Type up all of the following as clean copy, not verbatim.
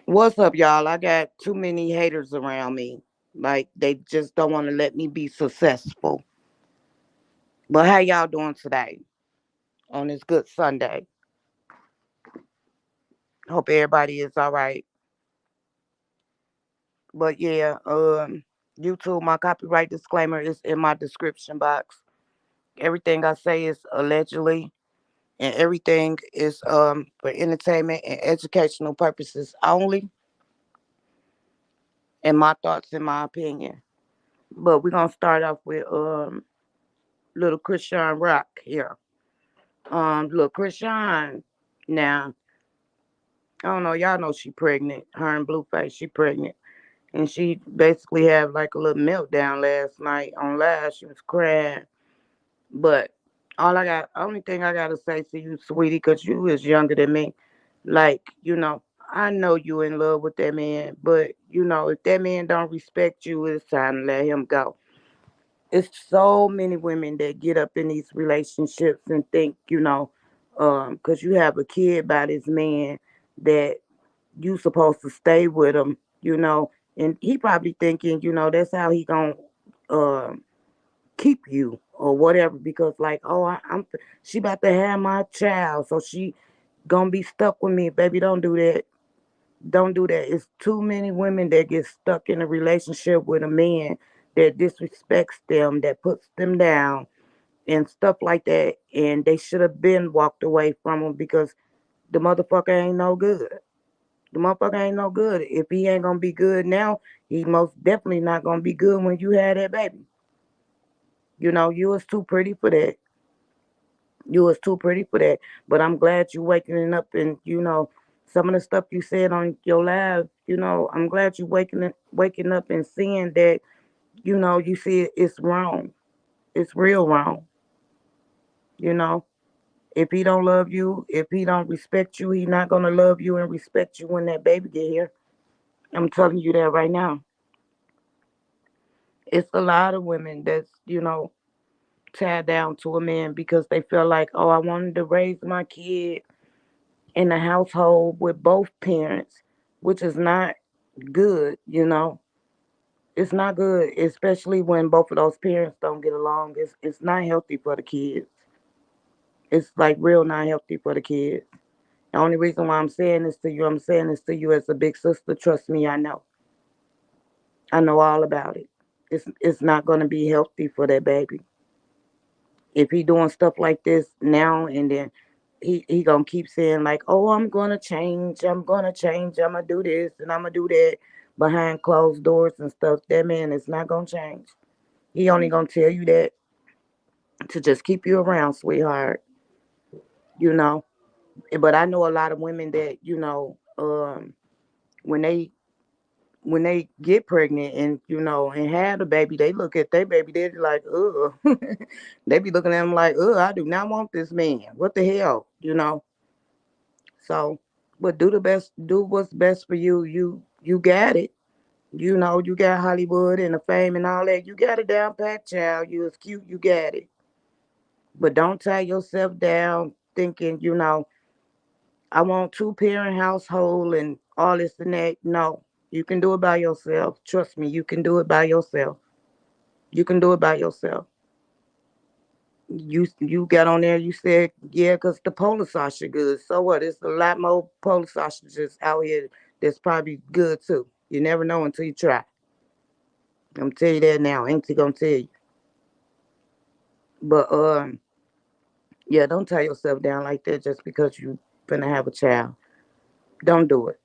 What's up, y'all? I got too many haters around me. Like they just don't want to let me be successful. But how y'all doing today on this good Sunday? Hope everybody is all right. But yeah, YouTube, my copyright disclaimer is in my description box. Everything I say is allegedly, and everything is for entertainment and educational purposes only, and my thoughts and my opinion. But we're gonna start off with little Christian Rock here. Look, Krishan. Now, I don't know. Y'all know she pregnant. Her and Blueface, she pregnant, and she basically had like a little meltdown last night on live. She was crying, but only thing I gotta say to you, sweetie, cause you is younger than me. Like, I know you in love with that man, but if that man don't respect you, it's time to let him go. It's so many women that get up in these relationships and think, because you have a kid by this man that you supposed to stay with him, and he probably thinking, that's how he gonna um keep you or whatever. Because like, oh, she about to have my child, so she gonna be stuck with me, baby. Don't do that. Don't do that. It's too many women that get stuck in a relationship with a man that disrespects them, that puts them down, and stuff like that. And they should have been walked away from him because the motherfucker ain't no good. The motherfucker ain't no good. If he ain't gonna be good now, he most definitely not gonna be good when you had that baby. You was too pretty for that. You was too pretty for that. But I'm glad you waking up, and some of the stuff you said on your live. I'm glad you waking up and seeing that. You see it's wrong. It's real wrong. You know. If he don't love you, if he don't respect you, he not gonna love you and respect you when that baby get here. I'm telling you that right now. It's a lot of women that's tied down to a man because they feel like, oh, I wanted to raise my kid in a household with both parents, which is not good. It's not good, especially when both of those parents don't get along. It's not healthy for the kids. It's like real not healthy for the kids. The only reason why I'm saying this to you as a big sister. Trust me, I know. I know all about it. It's not gonna be healthy for that baby. If he doing stuff like this now and then, he gonna keep saying like, oh, I'm gonna change, I'm gonna do this and I'm gonna do that behind closed doors and stuff. That man is not gonna change. He only gonna tell you that to just keep you around, sweetheart. You know. But I know a lot of women that when they get pregnant and and have the baby, they look at their baby, they're like, ugh. They be looking at them like, ugh, I do not want this man. What the hell. So, but do what's best for you. You got it. You got Hollywood and the fame and all that. You got a down pat, child. You is cute. You got it. But don't tie yourself down thinking, I want two parent household and all this and that. No, you can do it by yourself. Trust me, you can do it by yourself. You can do it by yourself. You got on there. You said yeah, cause the polar sausage good. So what? There's a lot more polar sausages out here that's probably good too. You never know until you try. I'm tell you that now. Ain't gonna tell you. But yeah, don't tie yourself down like that just because you finna have a child. Don't do it.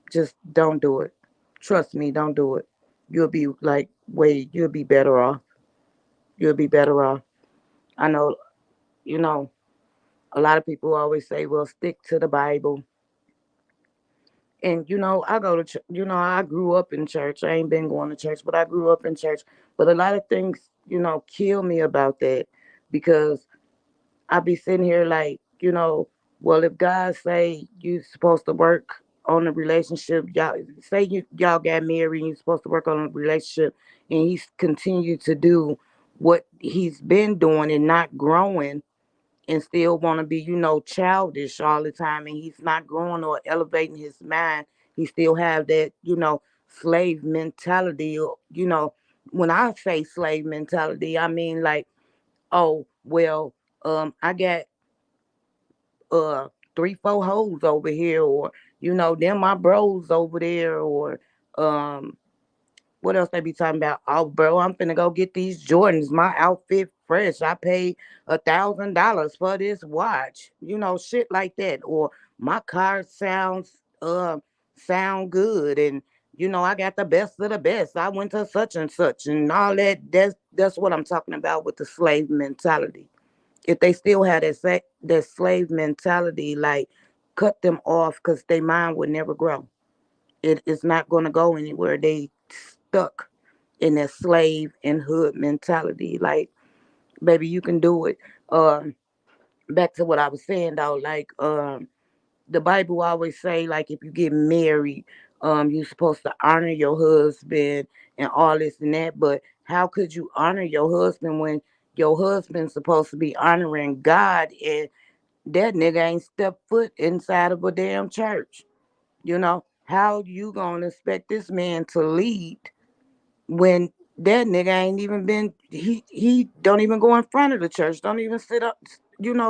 Just don't do it. Trust me, don't do it. You'll be like, wait, you'll be better off. You'll be better off. I know, you know, a lot of people always say, well, stick to the Bible. And, I go to church, I grew up in church. I ain't been going to church, but I grew up in church. But a lot of things, kill me about that because I be sitting here like, well, if God say you supposed to work on a relationship, y'all say y'all got married and you supposed to work on a relationship, and he's continued to do what he's been doing and not growing, and still want to be, childish all the time, and he's not growing or elevating his mind He still have that, slave mentality. When I say slave mentality, I mean like, oh well, I got uh 3, 4 hoes over here, or them my bros over there, or um what else they be talking about? Oh, bro, I'm finna go get these Jordans. My outfit fresh. I paid $1,000 for this watch. Shit like that. Or my car sound good, and I got the best of the best. I went to such and such, and all that. That's what I'm talking about with the slave mentality. If they still had that slave mentality, like, cut them off, because their mind would never grow. It is not going to go anywhere. They stuck in that slave and hood mentality. Like, baby, you can do it. Back to what I was saying though, like, the Bible always say, like, if you get married, you're supposed to honor your husband and all this and that. But how could you honor your husband when your husband's supposed to be honoring God, and that nigga ain't stepped foot inside of a damn church? How you gonna expect this man to lead when that nigga ain't even been, he don't even go in front of the church, don't even sit up,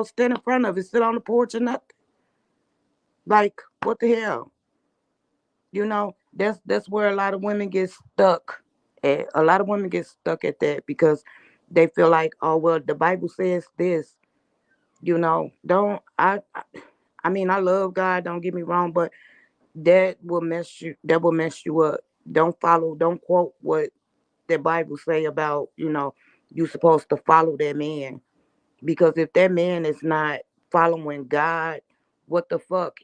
stand in front of it, sit on the porch or nothing. Like, what the hell? That's where a lot of women get stuck at. A lot of women get stuck at that because they feel like, oh well, the Bible says this. Don't I mean, I love God, don't get me wrong, but that will mess you up. Don't quote what the Bible say about, you supposed to follow that man. Because if that man is not following God, what the fuck?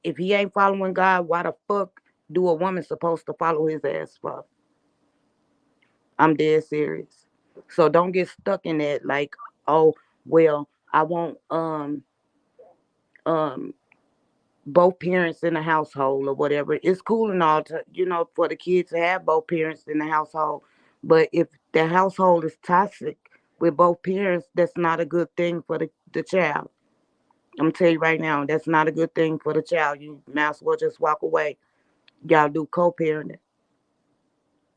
If he ain't following God, why the fuck do a woman supposed to follow his ass for? I'm dead serious. So don't get stuck in that, like, oh well, I want um both parents in the household or whatever. It's cool and all to, for the kids to have both parents in the household. But if the household is toxic with both parents, that's not a good thing for the child. I'm gonna tell you right now, that's not a good thing for the child. You might as well just walk away. Y'all do co-parenting.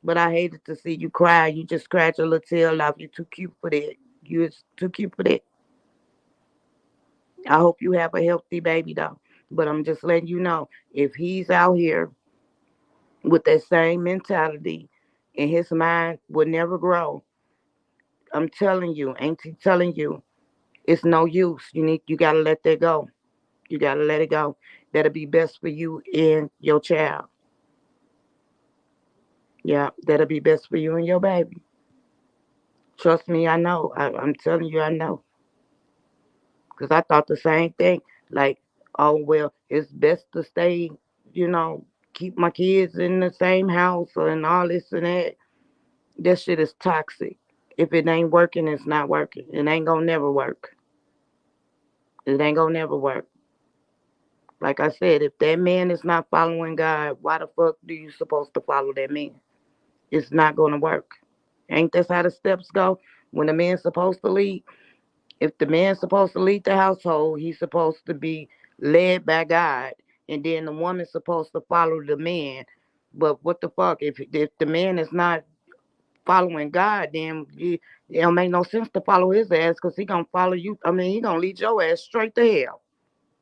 But I hated to see you cry. You just scratch your little tail off. You too cute for that. You is too cute for that. I hope you have a healthy baby though. But I'm just letting you know, if he's out here with that same mentality and his mind will never grow, I'm telling you, Auntie telling you, it's no use. You gotta let that go. You gotta let it go. That'll be best for you and your child. Yeah, that'll be best for you and your baby. Trust me, I know. I'm telling you, I know. Because I thought the same thing. Like, oh well, it's best to stay, you know, keep my kids in the same house and all this and that. That shit is toxic. If it ain't working, it's not working. It ain't gonna never work. It ain't gonna never work. Like I said, if that man is not following God, why the fuck do you supposed to follow that man? It's not gonna work. Ain't that how the steps go? When the man's supposed to lead, if the man's supposed to lead the household, he's supposed to be led by God, and then the woman's supposed to follow the man. But what the fuck? If the man is not following God, then it don't make no sense to follow his ass because he gonna follow you. I mean, he gonna lead your ass straight to hell.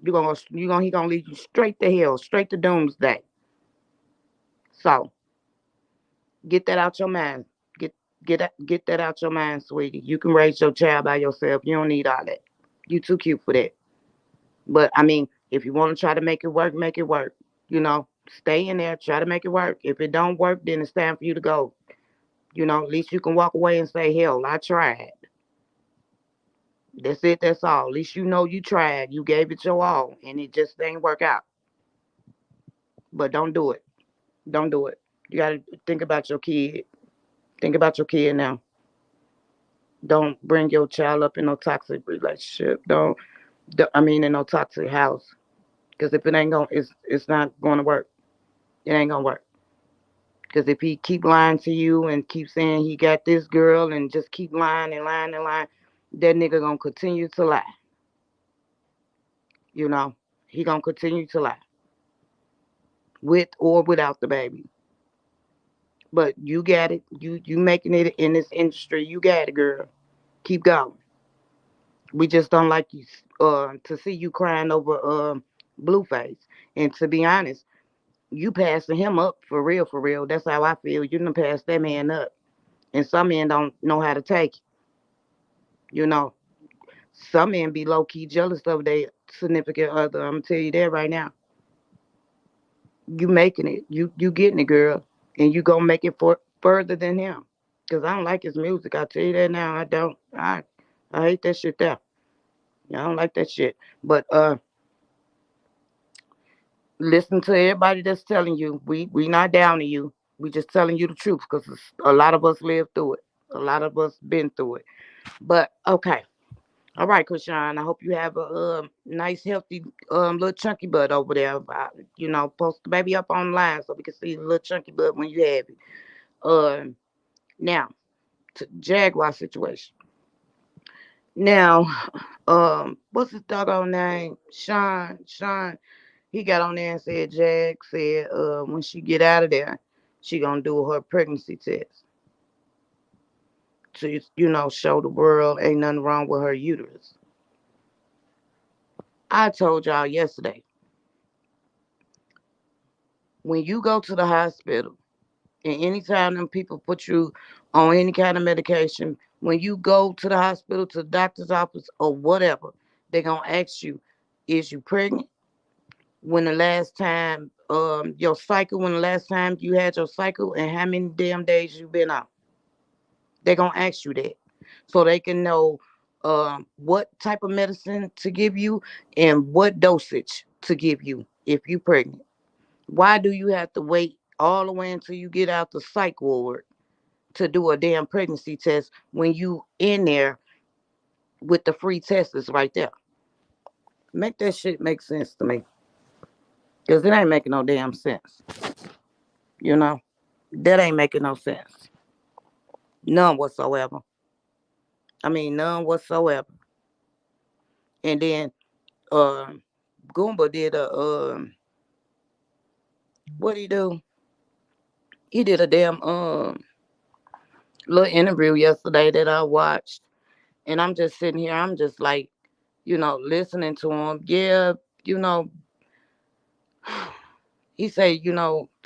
He gonna lead you straight to hell, straight to doomsday. So get that out your mind. Get get that out your mind, sweetie. You can raise your child by yourself. You don't need all that. You too cute for that. But I mean, if you want to try to make it work, make it work. Stay in there, try to make it work. If it don't work, then it's time for you to go. At least you can walk away and say, hell, I tried. That's it, that's all. At least you know you tried. You gave it your all and it just ain't work out. But don't do it. Don't do it. You gotta think about your kid. Think about your kid now. Don't bring your child up in no toxic relationship. I mean in no toxic house. Because if it ain't going, it's not going to work. It ain't gonna work. Because if he keep lying to you and keep saying he got this girl and just keep lying and lying and lying, that nigga gonna continue to lie. You know, he gonna continue to lie. with or without the baby. But you got it. You making it in this industry. You got it, girl. Keep going. We just don't like you to see you crying over Blueface. And to be honest, you passing him up for real, for real. That's how I feel. You done passed that man up. And some men don't know how to take it. You know, some men be low key jealous of their significant other. I'm gonna tell you that right now. You making it. You getting it, girl. And you gonna make it for further than him. Cause I don't like his music. I tell you that now. I don't. I hate that shit there. I don't like that shit. But listen to everybody that's telling you. We not down to you. We just telling you the truth because a lot of us lived through it. A lot of us been through it. But okay. All right, Krishan. I hope you have a nice, healthy, little chunky butt over there. Post the baby up online so we can see the little chunky butt when you have it. Now to Jaguar situation. Now, what's his doggone name? Sean. He got on there and said Jag said when she get out of there, she gonna do her pregnancy test to show the world ain't nothing wrong with her uterus. I told y'all yesterday when you go to the hospital and anytime them people put you on any kind of medication, when you go to the hospital, to the doctor's office or whatever, they gonna ask you, is you pregnant? When the last time your cycle, when the last time you had your cycle and how many damn days you been out. They're gonna ask you that. So they can know what type of medicine to give you and what dosage to give you if you pregnant. Why do you have to wait all the way until you get out the psych ward to do a damn pregnancy test when you in there with the free tests right there? Make that shit make sense to me. Cause it ain't making no damn sense. You know? That ain't making no sense. None whatsoever. I mean none whatsoever. And then Goomba did a what he do? He did a damn little interview yesterday that I watched. And I'm just sitting here, I'm just like, listening to him. Yeah, you know, he said,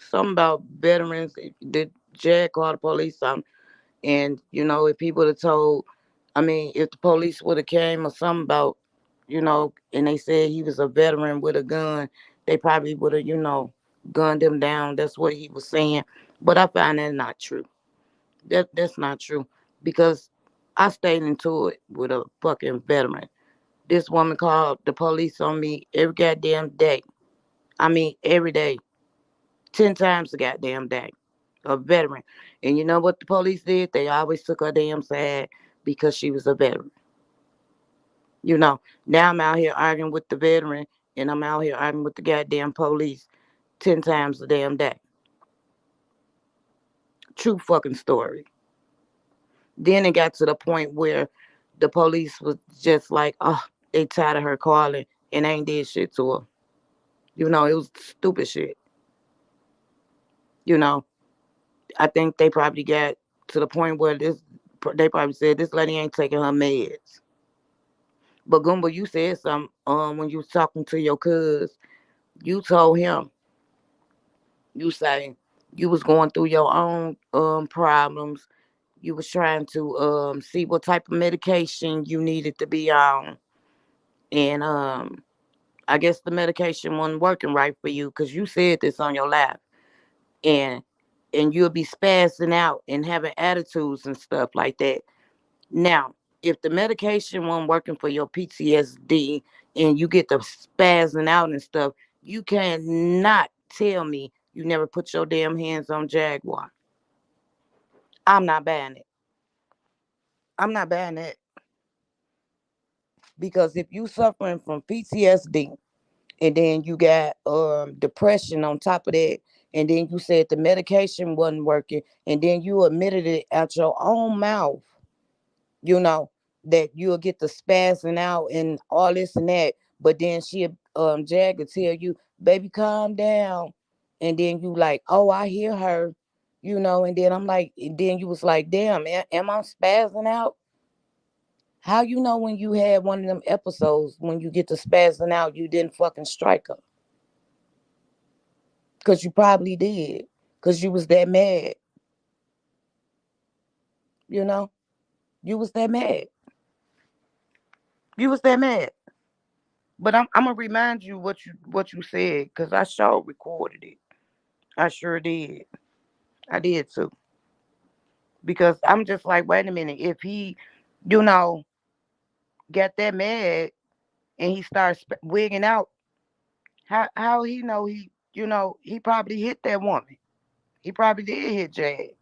something about veterans. Did Jag call the police on? And if he would have told, I mean, if the police would have came or something about, and they said he was a veteran with a gun, they probably would have, gunned him down. That's what he was saying. But I find that not true. That's not true because I stayed into it with a fucking veteran. This woman called the police on me every goddamn day. I mean, every day, 10 times a goddamn day. A veteran. And you know what the police did? They always took her damn side because she was a veteran. Now I'm out here arguing with the veteran and I'm out here arguing with the goddamn police 10 times a damn day. True fucking story. Then it got to the point where the police was just like, oh, they tired of her calling and ain't did shit to her. It was stupid shit. You know, I think they probably got to the point where they probably said this lady ain't taking her meds. But Goomba, you said something when you was talking to your cuz. You told him, you say you was going through your own problems. You was trying to see what type of medication you needed to be on. And I guess the medication wasn't working right for you because you said this on your live. And you'll be spazzing out and having attitudes and stuff like that. Now, if the medication wasn't working for your PTSD and you get the spazzing out and stuff, you cannot tell me you never put your damn hands on Jaguar. I'm not buying it. I'm not buying it because if you suffering from PTSD and then you got depression on top of that, and then you said the medication wasn't working, and then you admitted it out your own mouth, you know, that you'll get the spazzing out and all this and that. But then Jag will tell you, baby, calm down. And then you like, oh, I hear her, and then I'm like, and then you was like, damn, am I spazzing out? How you know when you had one of them episodes when you get to spazzing out, you didn't fucking strike her? Because you probably did. Because you was that mad, you know? You was that mad. You was that mad. But I'm gonna remind you what you said, because I sure recorded it. I sure did. I did too. Because I'm just like, wait a minute, if he, you know, got that mad and he starts wigging out, how he know he probably hit that woman. He probably did hit Jag.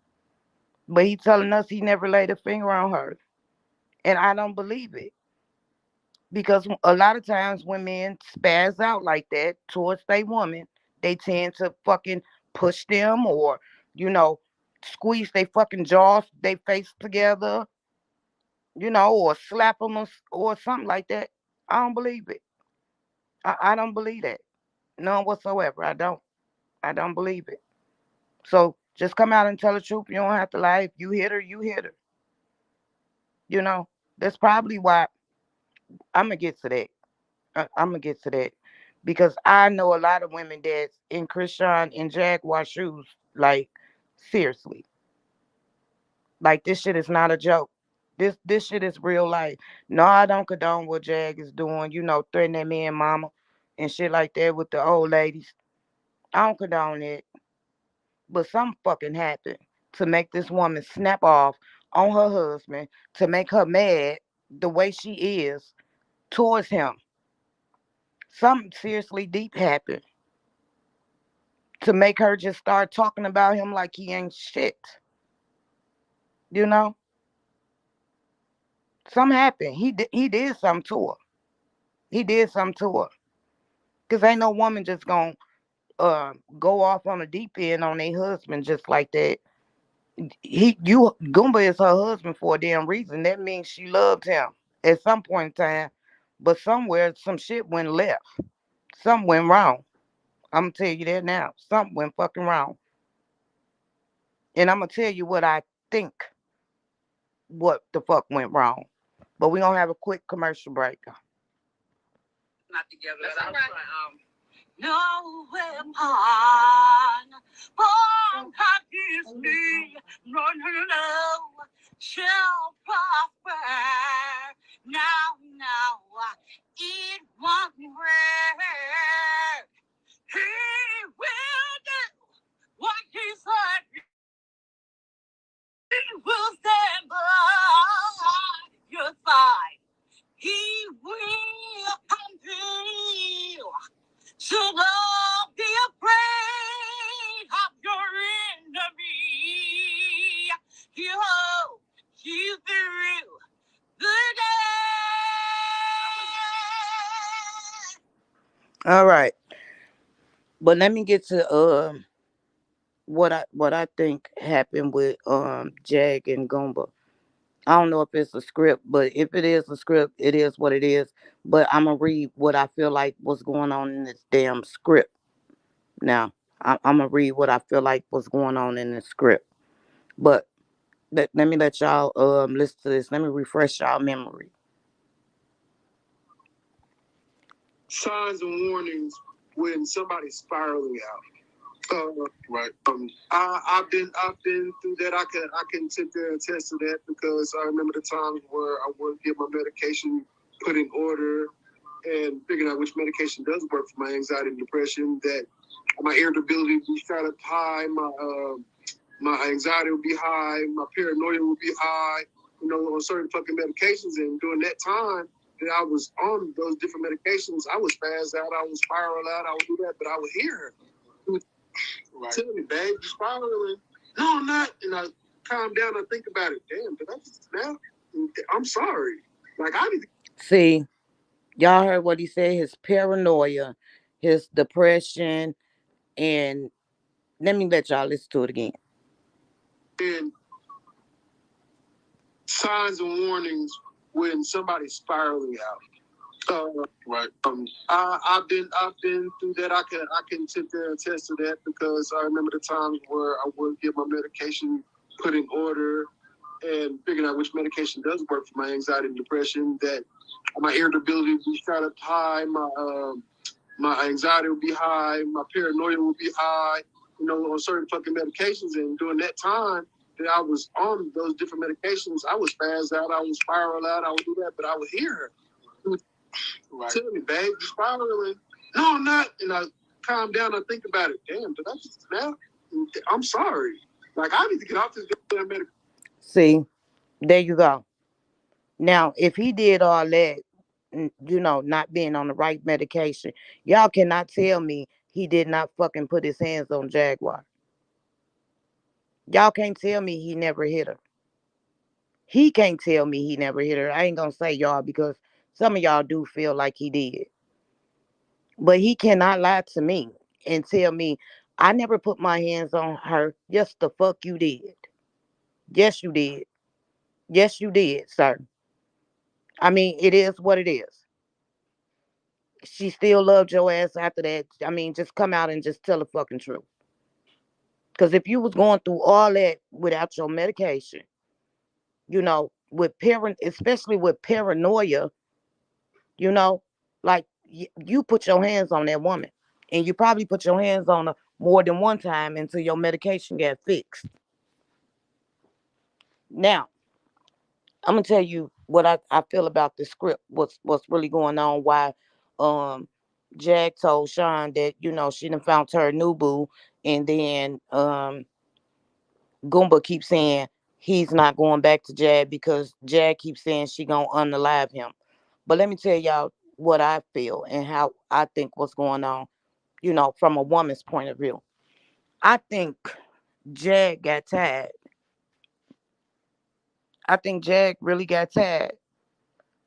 But he telling us he never laid a finger on her. And I don't believe it. Because a lot of times when men spaz out like that towards their woman, they tend to fucking push them or, you know, squeeze their fucking jaws, they face together, or slap them or something like that. I don't believe it. I don't believe that. None whatsoever. I don't. I don't believe it. So just come out and tell the truth. You don't have to lie. If you hit her, you hit her. You know, that's probably why I'm going to get to that. I'm gonna get to that because I know a lot of women that's in Krishan and Jaguar shoes. Like seriously, like this shit is not a joke. This shit is real life. No, I don't condone what Jag is doing. Threatening that man, mama, and shit like that with the old ladies. I don't condone it. But something fucking happened to make this woman snap off on her husband to make her mad the way she is towards him. Something seriously deep happened to make her just start talking about him like he ain't shit. You know, something happened. He did something to her. He did something to her. Cause ain't no woman just gonna go off on a deep end on their husband just like that. Goomba is her husband for a damn reason. That means she loved him at some point in time, but somewhere some shit went left. Something went wrong. I'm gonna tell you that now. Something went fucking wrong, and I'm gonna tell you what I think. What the fuck went wrong? But we gonna have a quick commercial break. Not together. That's all right. No weapon born against me, no, shall prosper. Now, it won't work. He will do what he said. He will stand by your side. He will come through. So don't be afraid of your enemy. You hope you through the day. All right, but let me get to what I think happened with Jag and Goomba. I don't know if it's a script, but if it is a script, it is what it is. But I'm gonna read what I feel like was going on in this damn script. Now, I'm gonna read what I feel like was going on in the script. But let me let y'all listen to this. Let me refresh y'all memory. Signs and warnings when somebody's spiraling out. Right. I've been through that. I can sit there and attest to that because I remember the times where I would get my medication put in order and figuring out which medication does work for my anxiety and depression. That my irritability would be kind of high, my anxiety would be high, my paranoia would be high. On certain fucking medications, and during that time that I was on those different medications, I was spaz out, I would spiral out, I would do that, but I would hear her. Right. Tell me, babe, you spiraling. No, I'm not. And I calm down and think about it. Damn, did I just snap? I'm sorry. Like, I need to. See, y'all heard what he said, his paranoia, his depression, and let me let y'all listen to it again. And signs and warnings when somebody's spiraling out. Uh, right. I've been through that. I can sit there and attest to that because I remember the times where I would get my medication put in order and figuring out which medication does work for my anxiety and depression. That my irritability would be shot up high, my anxiety would be high, my paranoia would be high. On certain fucking medications, and during that time that I was on those different medications, I was spaz out, I would spiral out, I would do that, but I would hear her. Right. Tell me, babe, you spiraling. No, I'm not. And I calm down and think about it. Damn, did I just snap? I'm sorry. Like, I need to get off this damn medication. See, there you go. Now, if he did all that, not being on the right medication, y'all cannot tell me he did not fucking put his hands on Jaguar. Y'all can't tell me he never hit her. He can't tell me he never hit her. I ain't gonna say y'all because some of y'all do feel like he did. But he cannot lie to me and tell me I never put my hands on her. Yes, the fuck you did. Yes, you did. Yes, you did, sir. I mean, it is what it is. She still loved your ass after that. I mean, just come out and just tell the fucking truth. Because if you was going through all that without your medication, with especially with paranoia, you know, like you put your hands on that woman, and you probably put your hands on her more than one time until your medication got fixed. Now, I'm gonna tell you what I feel about the script. What's really going on? Why um Jag told Sean that she done found her new boo, and then Goomba keeps saying he's not going back to Jag because Jag keeps saying she gonna unalive him. But let me tell y'all what I feel and how I think what's going on. From a woman's point of view, I think Jag got tired. I think Jag really got tired.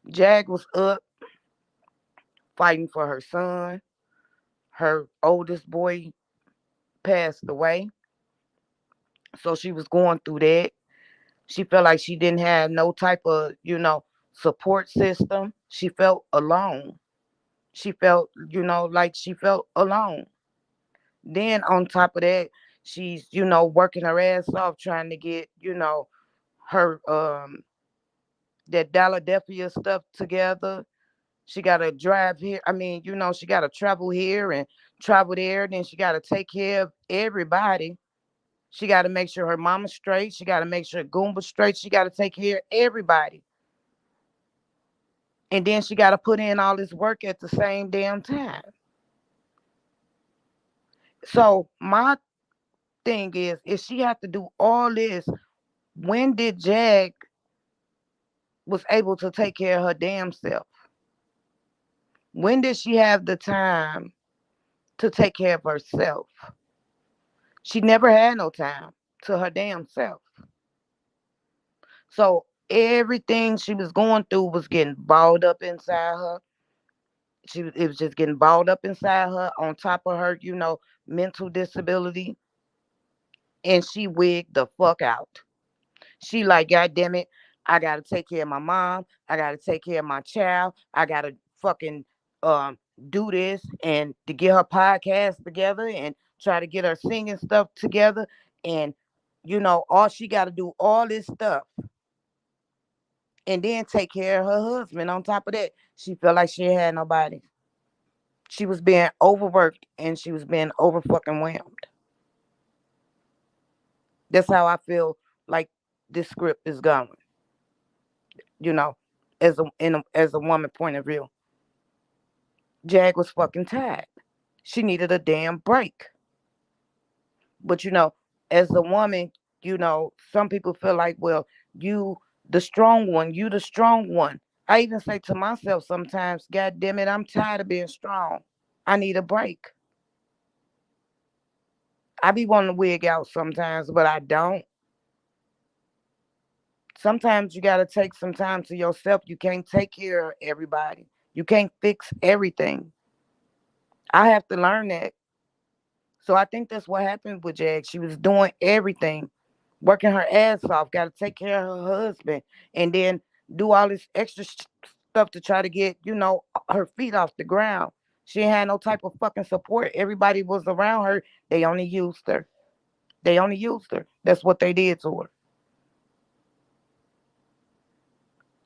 Jag was up fighting for her son. Her oldest boy passed away. So she was going through that. She felt like she didn't have no type of, support system. She felt alone. She felt, like she felt alone. Then on top of that, she's, working her ass off trying to get, her that Philadelphia stuff together. She gotta drive here. I mean, she gotta travel here and travel there. Then she gotta take care of everybody. She gotta make sure her mama's straight. She gotta make sure Goomba's straight. She gotta take care of everybody. And then she gotta put in all this work at the same damn time. So my thing is, if she had to do all this, when did Jag was able to take care of her damn self? When did she have the time to take care of herself? She never had no time to her damn self. So everything she was going through was getting balled up inside her. It was just getting balled up inside her on top of her, mental disability. And she wigged the fuck out. She like, God damn it, I gotta take care of my mom. I gotta take care of my child. I gotta fucking um do this and to get her podcast together and try to get her singing stuff together. And all she gotta do all this stuff and then take care of her husband on top of that. She felt like she had nobody. She was being overworked and she was being over fucking whelmed. That's how I feel like this script is going, you know, as a woman point of view. Jag was fucking tired. She needed a damn break. But as a woman, some people feel like, well, you the strong one, you the strong one. I even say to myself sometimes, God damn it, I'm tired of being strong. I need a break. I be wanting to wig out sometimes, but I don't. Sometimes you gotta take some time to yourself. You can't take care of everybody. You can't fix everything. I have to learn that. So I think that's what happened with Jag. She was doing everything, working her ass off, gotta take care of her husband, and then do all this extra stuff to try to get, her feet off the ground. She ain't had no type of fucking support. Everybody was around her. They only used her. They only used her. That's what they did to her.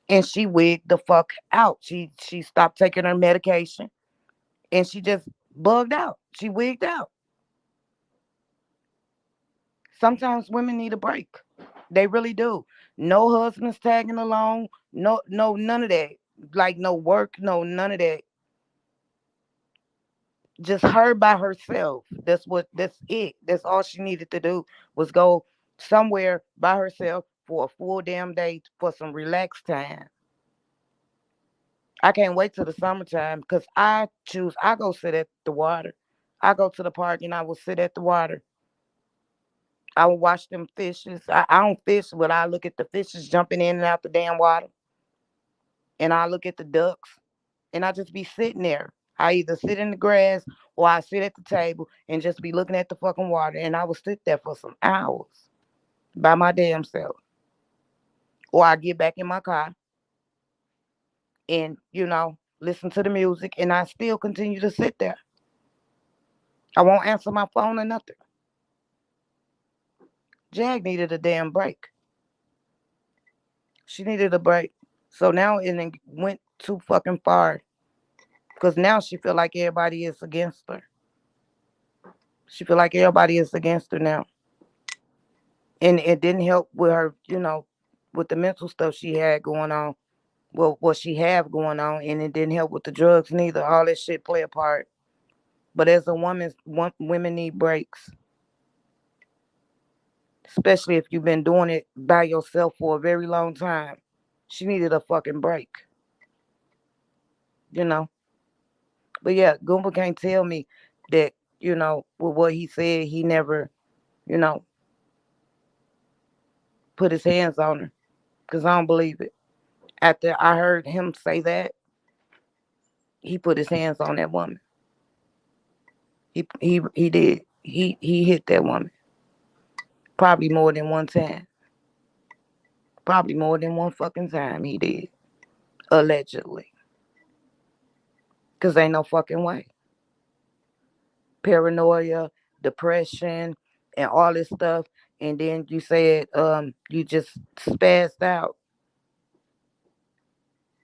And she wigged the fuck out. She stopped taking her medication and she just bugged out. She wigged out. Sometimes women need a break. They really do. No husbands tagging along. No, none of that. Like no work, no none of that. Just her by herself. That's it. That's all she needed to do was go somewhere by herself for a full damn day for some relaxed time. I can't wait till the summertime because I go sit at the water. I go to the park and I will sit at the water. I will watch them fishes. I don't fish, but I look at the fishes jumping in and out the damn water. And I look at the ducks and I just be sitting there. I either sit in the grass or I sit at the table and just be looking at the fucking water. And I will sit there for some hours by my damn self. Or I get back in my car and, listen to the music and I still continue to sit there. I won't answer my phone or nothing. Jag needed a damn break. She needed a break. So now it went too fucking far. Because now she feel like everybody is against her. She feel like everybody is against her now. And it didn't help with her, with the mental stuff she had going on. Well, what she have going on. And it didn't help with the drugs neither. All that shit play a part. But as a woman, women need breaks. Especially if you've been doing it by yourself for a very long time. She needed a fucking break. You know. But yeah, Goomba can't tell me that, with what he said, he never, you know, put his hands on her. Because I don't believe it. After I heard him say that, he put his hands on that woman. He did. He hit that woman. Probably more than one time. Probably more than one fucking time he did. Allegedly. Because ain't no fucking way. Paranoia, depression, and all this stuff. And then you said you just spazzed out.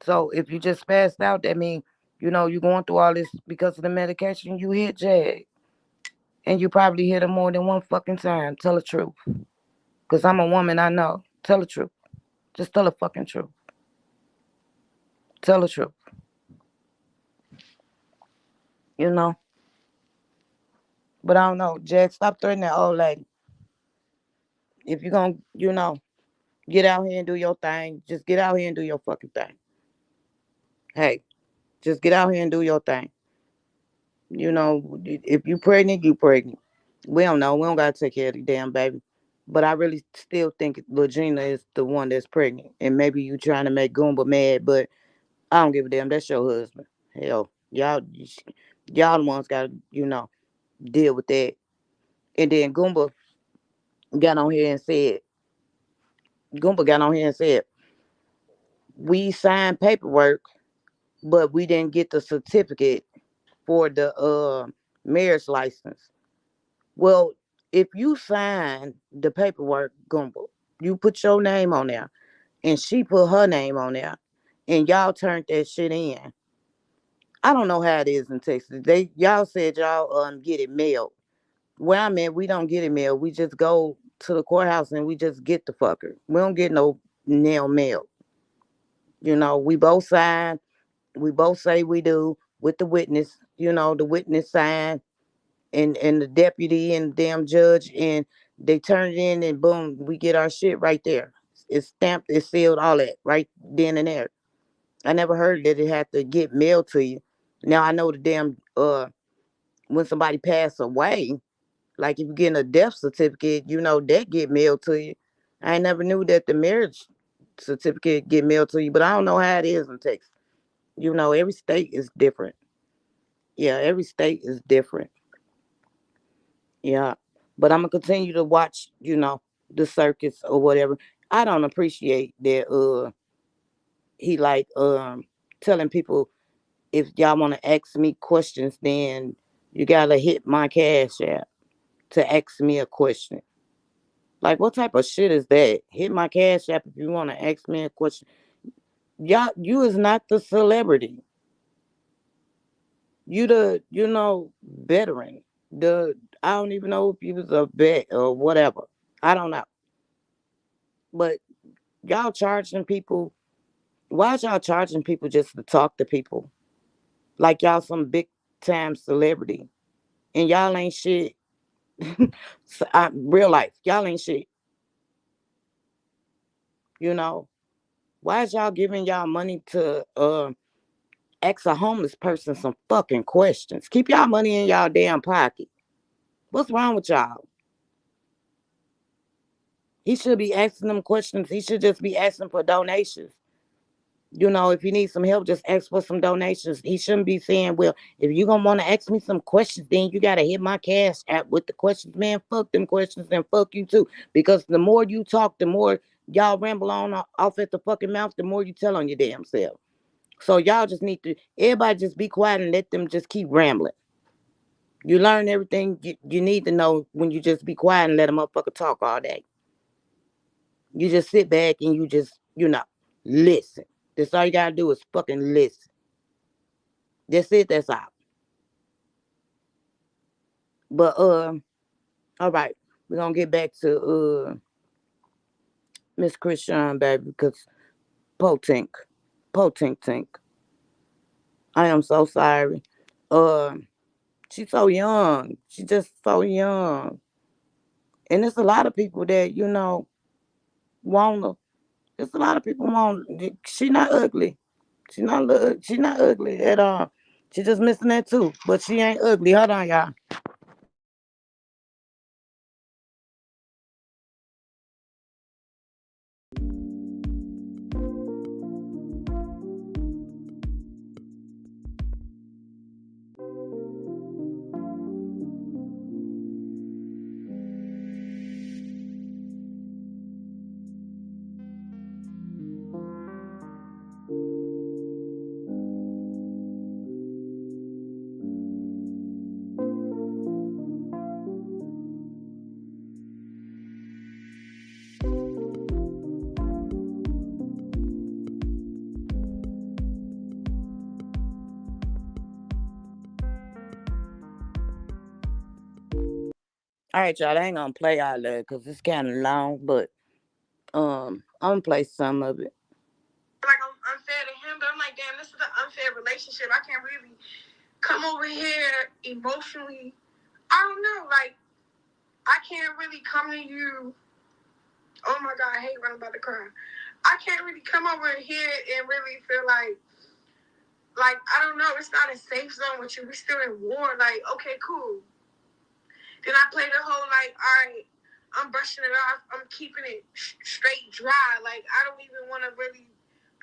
So if you just passed out, that means, you're going through all this because of the medication you hit Jag. And you probably hit her more than one fucking time. Tell the truth. Because I'm a woman, I know. Tell the truth. Just tell the fucking truth. Tell the truth. You know? But I don't know. Jag, stop threatening that old lady. If you're going to, get out here and do your thing, just get out here and do your fucking thing. Hey, just get out here and do your thing. If you pregnant, you pregnant. We don't know. We don't gotta take care of the damn baby. But I really still think Legina is the one that's pregnant. And maybe you trying to make Goomba mad, but I don't give a damn. That's your husband. Hell, y'all the ones gotta, deal with that. And then got on here and said, Goomba got on here and said, we signed paperwork, but we didn't get the certificate for the marriage license. Well, if you sign the paperwork, Gumbo, you put your name on there, and she put her name on there, and y'all turned that shit in. I don't know how it is in Texas. Y'all said y'all get it mailed. Where I'm at, we don't get it mailed. We just go to the courthouse and we just get the fucker. We don't get no nail mail. We both sign. We both say we do with the witness. The witness sign and the deputy and the damn judge, and they turn it in and boom, we get our shit right there. It's stamped, it's sealed, all that right then and there. I never heard that it had to get mailed to you. Now I know the damn when somebody passed away, like if you're getting a death certificate, that get mailed to you. I never knew that the marriage certificate get mailed to you, but I don't know how it is in Texas. Every state is different. Yeah, every state is different. Yeah. But I'm gonna continue to watch, the circus or whatever. I don't appreciate that he like telling people if y'all want to ask me questions, then you gotta hit my cash app to ask me a question. Like, what type of shit is that? Hit my cash app if you want to ask me a question. Y'all, you is not the celebrity. You the, veteran. The I don't even know if you was a vet or whatever. I don't know. But y'all charging people. Why y'all charging people just to talk to people? Like y'all some big time celebrity. And y'all ain't shit. Real life. Y'all ain't shit. You know. Why is y'all giving y'all money to ask a homeless person some fucking questions? Keep y'all money in y'all damn pocket. What's wrong with y'all? He should be asking them questions. He should just be asking for donations. If you need some help, just ask for some donations. He shouldn't be saying, well, if you're going to want to ask me some questions, then you got to hit my cash app with the questions. Man, fuck them questions and fuck you too. Because the more you talk, the more y'all ramble on off at the fucking mouth, the more you tell on your damn self. So y'all just need to, everybody just be quiet and let them just keep rambling. You learn everything you need to know when you just be quiet and let a motherfucker talk all day. You just sit back and you just, listen. That's all you gotta do is fucking listen. That's it, that's all. But all right, we're gonna get back to Miss Christian, baby, because Potink. Potink Tink. I am so sorry. Uh she's so young. She's just so young. And there's a lot of people that, wanna there's a lot of people want. She not ugly. She not ugly at all. She just missing that too. But she ain't ugly. Hold on, y'all. All right, y'all. I ain't gonna play all that because it's kind of long, but I'm gonna play some of it. Like I'm unfair to him, but I'm like, damn, this is an unfair relationship. I can't really come over here emotionally. I don't know, like I can't really come to you. Oh my god, I hate when I'm about to cry. I can't really come over here and really feel like I don't know, it's not a safe zone with you. We still in war. Like, okay, cool. Then I play the whole like, all right, I'm brushing it off. I'm keeping it straight dry. Like I don't even want to really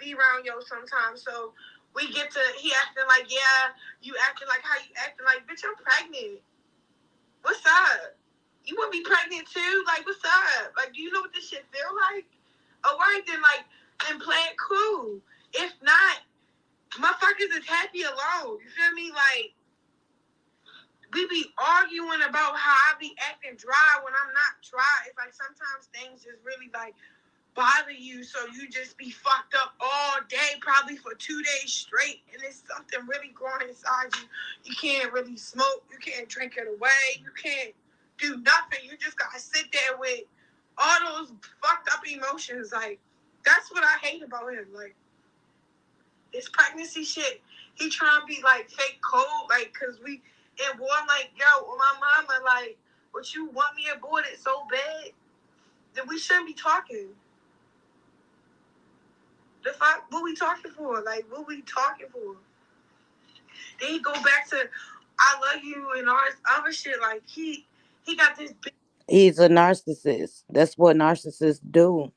be around yo sometimes. So we get to he acting like, yeah, you acting like how you acting like, bitch, I'm pregnant. What's up? You want to be pregnant too? Like, what's up? Like, do you know what this shit feel like? All right, then play it cool. If not, motherfuckers is happy alone. You feel me? Like, we be arguing about how I be acting dry when I'm not dry. It's like sometimes things just really like bother you, so you just be fucked up all day, probably for 2 days straight, and it's something really growing inside you. You can't really smoke, you can't drink it away, you can't do nothing. You just gotta sit there with all those fucked up emotions. Like, that's what I hate about him. Like, this pregnancy shit, he trying to be like fake cold, like, cause we in war. I'm like, yo, my mama, like, but you want me aborted so bad, then we shouldn't be talking. The fuck, what we talking for? Like, what we talking for? Then he go back to, I love you and all this other shit. Like, he got this big. He's a narcissist. That's what narcissists do.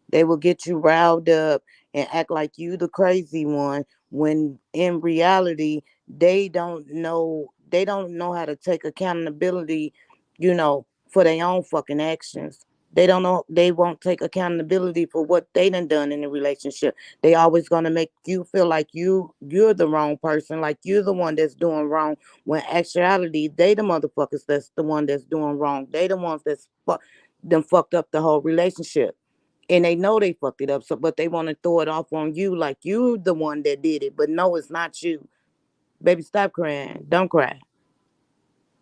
They will get you riled up and act like you the crazy one when in reality they don't know how to take accountability, for their own fucking actions. They don't know. They won't take accountability for what they done in the relationship. They always gonna make you feel like you're the wrong person, like you're the one that's doing wrong. When actuality, they the motherfuckers that's the one that's doing wrong. They the ones that's them fucked up the whole relationship, and they know they fucked it up. So, but they want to throw it off on you, like you're the one that did it. But no, it's not you. Baby, stop crying. Don't cry.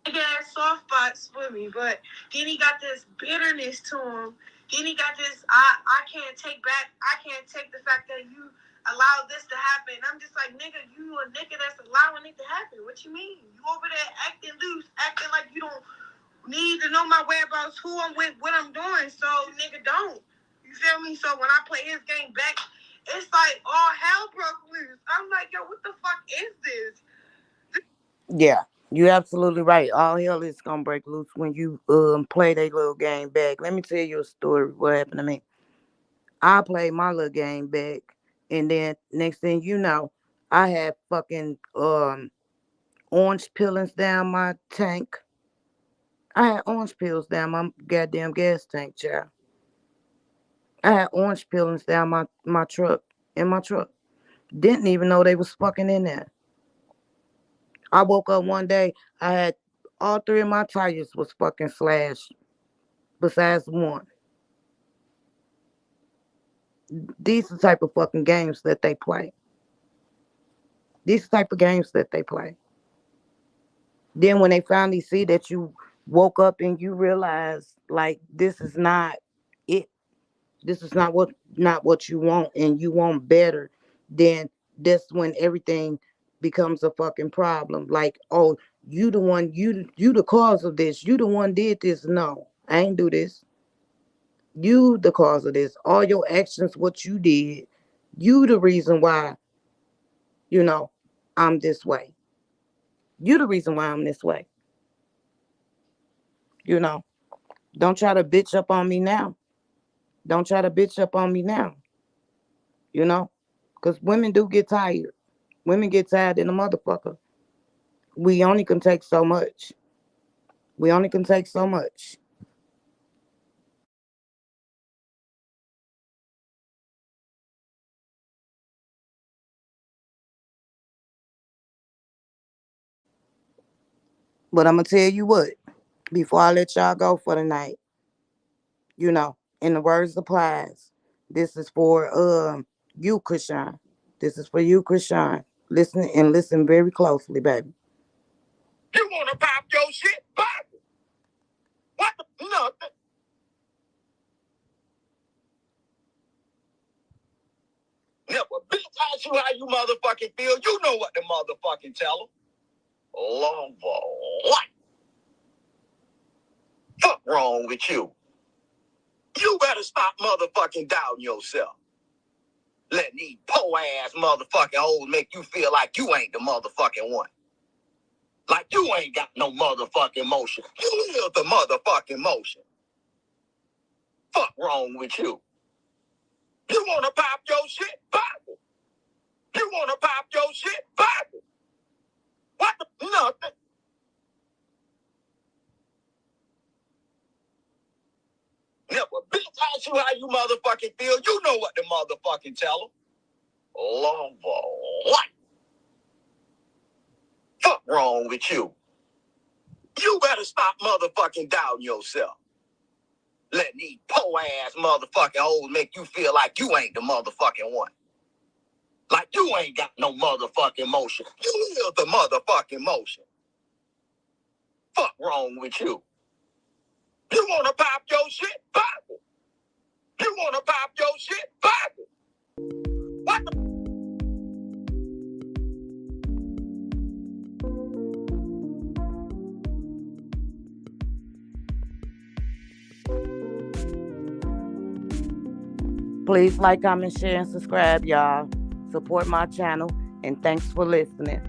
He got soft spots for me, but then he got this bitterness to him. Then he got this I can't take back, I can't take the fact that you allowed this to happen. I'm just like, nigga, you a nigga that's allowing it to happen. What you mean? You over there acting loose, acting like you don't need to know my whereabouts, who I'm with, what I'm doing. So nigga, don't. You feel me? So when I play his game back, it's like all hell broke loose. I'm like, yo, what the fuck is this? Yeah, you're absolutely right. All hell is gonna break loose when you play that little game back. Let me tell you a story. What happened to me? I played my little game back, and then next thing you know, I had fucking orange peelings down my tank. I had orange peels down my goddamn gas tank, child. I had orange peelings down my truck in my truck. Didn't even know they was fucking in there. I woke up one day, I had all three of my tires was fucking slashed, besides one. These are the type of fucking games that they play. These are the type of games that they play. Then when they finally see that you woke up and you realize like this is not it, this is not what you want, and you want better, then that's when everything becomes a fucking problem. Like, oh, you the one, you the cause of this. You the one did this. No, I ain't do this. You the cause of this. All your actions, what you did, you the reason why, you know, I'm this way. You the reason why I'm this way. You know. Don't try to bitch up on me now. Don't try to bitch up on me now. You know? Because women do get tired. Women get tired in a motherfucker. We only can take so much. We only can take so much. But I'm going to tell you what, before I let y'all go for the night, in the words of Plies, this is for you, Krishan. This is for you, Krishan. Listen and listen very closely, baby. You want to pop your shit? Pop it. What? Nothing. Never. Bitch, ask you how you motherfucking feel. You know what the motherfucking tell them. Long what? Fuck wrong with you? You better stop motherfucking doubting yourself. Let these po ass motherfucking hoes make you feel like you ain't the motherfucking one. Like you ain't got no motherfucking motion. You live the motherfucking motion. Fuck wrong with you? You wanna pop your shit? Pop it. You wanna pop your shit? Pop it. What the? Nothing. Never. Bitch, ask you how you motherfucking feel. You know what the motherfucking tell them. Long what? Fuck wrong with you? You better stop motherfucking doubting yourself. Let these po ass motherfucking hoes make you feel like you ain't the motherfucking one. Like you ain't got no motherfucking motion. You live the motherfucking motion. Fuck wrong with you? You wanna pop your shit? Pop it. You wanna pop your shit? Pop it. What the? Please like, comment, share, and subscribe, y'all. Support my channel, and thanks for listening.